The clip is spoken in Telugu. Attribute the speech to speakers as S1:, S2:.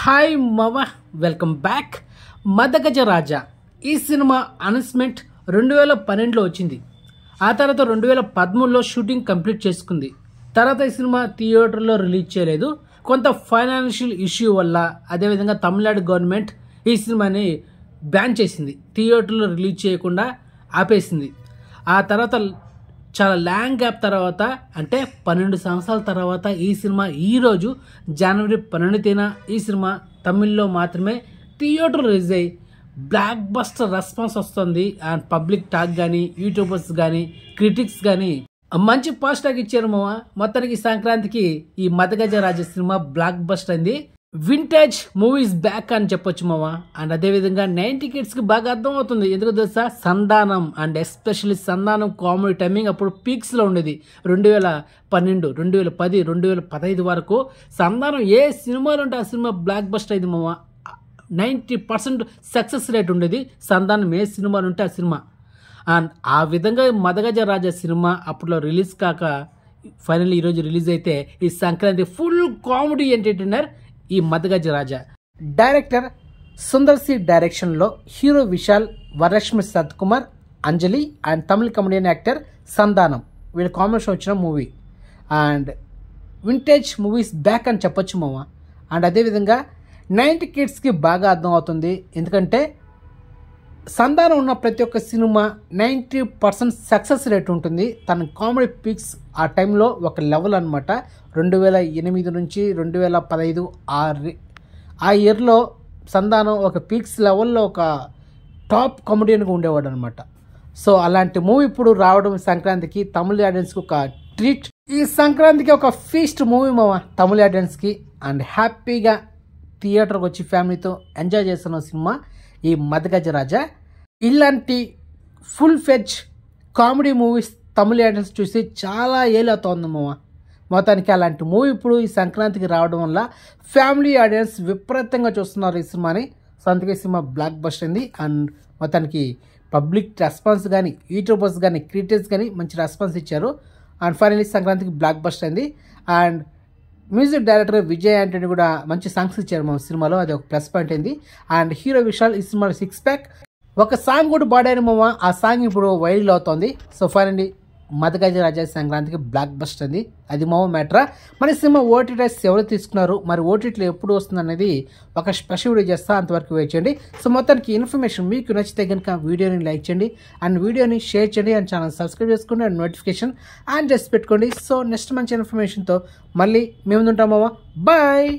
S1: హాయ్ మవ వెల్కమ్ బ్యాక్. మదగజ రాజా ఈ సినిమా అనౌన్స్మెంట్ 2012లో వచ్చింది. ఆ తర్వాత 2013లో షూటింగ్ కంప్లీట్ చేసుకుంది. తర్వాత ఈ సినిమా థియేటర్లో రిలీజ్ చేయలేదు. కొంత ఫైనాన్షియల్ ఇష్యూ వల్ల, అదేవిధంగా తమిళనాడు గవర్నమెంట్ ఈ సినిమాని బ్యాన్ చేసింది, థియేటర్లో రిలీజ్ చేయకుండా ఆపేసింది. ఆ తర్వాత చాలా లాంగ్ గ్యాప్ తర్వాత, అంటే 12 సంవత్సరాల తర్వాత ఈ సినిమా ఈరోజు జనవరి 12న ఈ సినిమా తమిళ్లో మాత్రమే థియేటర్ రిలీజ్ అయ్యి బ్లాక్ బస్టర్ రెస్పాన్స్ వస్తుంది. అండ్ పబ్లిక్ టాక్ కానీ, యూట్యూబర్స్ కానీ, క్రిటిక్స్ కానీ మంచి పాజిటివ్ టాక్ ఇచ్చారు మామ. మొత్తానికి సంక్రాంతికి ఈ Madagaja Raja cinema block buster అయింది. వింటేజ్ మూవీస్ బ్యాక్ అని చెప్పొచ్చు మామ. అండ్ అదేవిధంగా 90 కిడ్స్కి బాగా అర్థం అవుతుంది. ఎందుకు తెలుసా? సంధానం, అండ్ ఎస్పెషల్లీ సంధానం కామెడీ టైమింగ్ అప్పుడు పీక్స్లో ఉండేది. 2012, 2010, 2015 వరకు సంధానం ఏ సినిమాలు ఉంటే ఆ సినిమా బ్లాక్ బస్టర్ అయింది మామ. 90% సక్సెస్ రేట్ ఉండేది సంధానం ఏ సినిమాలు ఉంటే ఆ సినిమా. అండ్ ఆ విధంగా మదగజ రాజా సినిమా అప్పట్లో రిలీజ్ కాక ఫైనల్లీ ఈరోజు రిలీజ్ అయితే ఈ సంక్రాంతి ఫుల్ కామెడీ ఎంటర్టైనర్ ఈ మదగజ రాజా. డైరెక్టర్ సుందర్ సి డైరెక్షన్లో hero Vishal, Varalakshmi Sathkumar, Anjali and Tamil comedian actor Santhanam వీళ్ళ కాంబినేషన్ వచ్చిన movie. And vintage movies back అని చెప్పొచ్చు మామ. అండ్ అదేవిధంగా 90 కిడ్స్కి బాగా అర్థం అవుతుంది. ఎందుకంటే సంధానం ఉన్న ప్రతి ఒక్క సినిమా 90% సక్సెస్ రేట్ ఉంటుంది. తన కామెడీ పిక్స్ ఆ టైంలో ఒక లెవెల్ అనమాట. 2008 నుంచి 2015 ఆ ఇయర్లో సంధానం ఒక పీక్స్ లెవెల్లో ఒక టాప్ కామెడియన్గా ఉండేవాడు అనమాట. సో అలాంటి మూవీ ఇప్పుడు రావడం సంక్రాంతికి తమిళ ఆడియన్స్కి ఒక ట్రీట్. ఈ సంక్రాంతికి ఒక ఫీస్ట్ మూవీ మామ తమిళ ఆడియన్స్కి. అండ్ హ్యాపీగా థియేటర్కి వచ్చి ఫ్యామిలీతో ఎంజాయ్ చేస్తున్న సినిమా ఈ మదగజ రాజా. ఇలాంటి ఫుల్ ఫెడ్జ్ కామెడీ మూవీస్ తమిళ ఆడియన్స్ చూసి చాలా ఏళ్ళు అవుతుంది మామ. మొత్తానికి అలాంటి మూవీ ఇప్పుడు ఈ సంక్రాంతికి రావడం వల్ల ఫ్యామిలీ ఆడియన్స్ విపరీతంగా చూస్తున్నారు ఈ సినిమాని. సో అందుకే సినిమా బ్లాక్ బస్టర్ అయింది. అండ్ మొత్తానికి పబ్లిక్ రెస్పాన్స్ కానీ, యూట్యూబర్స్ కానీ, క్రిటిక్స్ కానీ మంచి రెస్పాన్స్ ఇచ్చారు. అండ్ ఫైనల్లీ సంక్రాంతికి బ్లాక్ బస్టర్ అయింది. And music director Vijay Antony కూడా మంచి సాంగ్స్ ఇచ్చారు మా సినిమాలో, అది ఒక ప్లస్ పాయింట్ అయింది. అండ్ హీరో విశాల్ ఈ సినిమాలో 6 ప్యాక్ ఒక సాంగ్ కూడా పాడారు మామ. ఆ సాంగ్ ఇప్పుడు వైరల్ అవుతుంది. సో ఫైనల్లీ మదగజ రాజా సంక్రాంతికి బ్లాక్ బస్టర్ అయింది. అది మామ మ్యాటరా. మరి సినిమా ఓటీటీస్ ఎవరు తీసుకున్నారు, మరి ఓటీటీలో ఎప్పుడు వస్తుంది అనేది ఒక స్పెషల్ వీడియో చేస్తా, అంతవరకు వెయిట్ చేయండి. సో మొత్తానికి ఇన్ఫర్మేషన్ మీకు నచ్చితే కనుక వీడియోని లైక్ చేయండి, అండ్ వీడియోని షేర్ చేయండి, అండ్ ఛానల్ సబ్స్క్రైబ్ చేసుకోండి, అండ్ నోటిఫికేషన్ ఆన్ చేసి పెట్టుకోండి. సో నెక్స్ట్ మంచి ఇన్ఫర్మేషన్తో మళ్ళీ మేము ఉంటాం మామ. బాయ్.